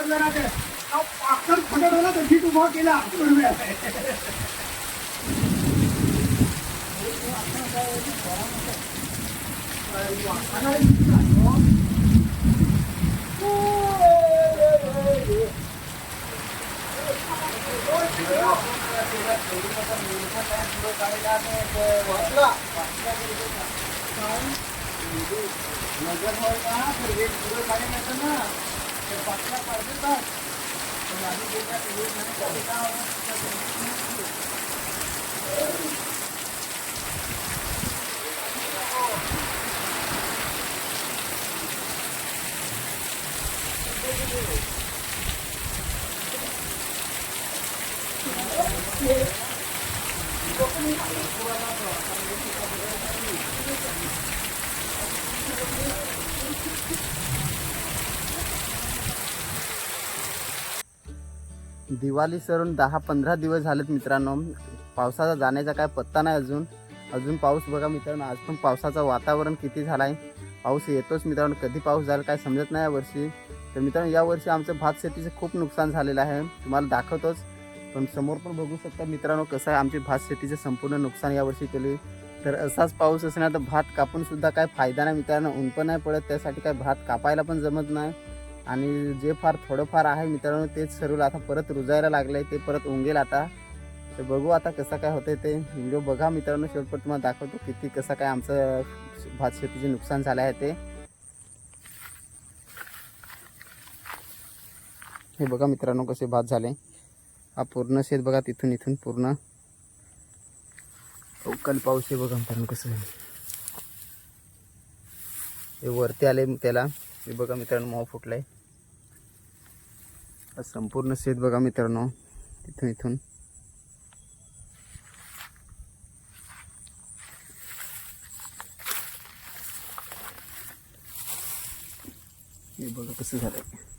पाकळ फटत होला तशी उभा केला नजर होय ना तर वेग पुढे काढे नसतं ना ते पाचला पाडतात पण आधी देतात वेग नाही कधी का दिवाळी सरून 10-15 दिवस झालेत मित्रांनो. पावसाचा जाण्याचा काय पत्ता नाही अजून पाऊस बघा मित्रांनो. आज पण पावसाचं वातावरण किती झालं आहे. पाऊस येतोच मित्रांनो. कधी पाऊस झाला काय समजत नाही यावर्षी. तर मित्रांनो यावर्षी आमचं भात शेतीचं खूप नुकसान झालेलं आहे. तुम्हाला दाखवतोच पण समोर पण बघू शकता मित्रांनो कसं आहे आमची भात शेतीचं संपूर्ण नुकसान यावर्षी केली. तर असाच पाऊस असणार तर भात कापून सुद्धा काय फायदा नाही मित्रांनो. ऊन पण नाही पडत त्यासाठी काय भात कापायला पण जमत नाही. आणि जे फार थोडंफार आहे मित्रांनो तेच सर्व आता परत रुजायला लागलं आहे. ते परत उंगेल आता. तर बघू आता कसं काय होतं ते. व्हिडिओ बघा मित्रांनो शेवटपर्यंत तुम्हाला दाखवतो किती कसं काय आमचं भात शेतीचे नुकसान झालं आहे ते. हे बघा मित्रांनो कसे भात झाले. हा पूर्ण शेत बघा तिथून इथून पूर्ण अवकाळी पाऊस आहे बघा मित्रांनो कसं आहे. हे वरती आले त्याला. हे बघा मित्रांनो मोह फुटलाय. संपूर्ण शेत बघा मित्रांनो तिथून इथून. हे बघा कसं झालंय.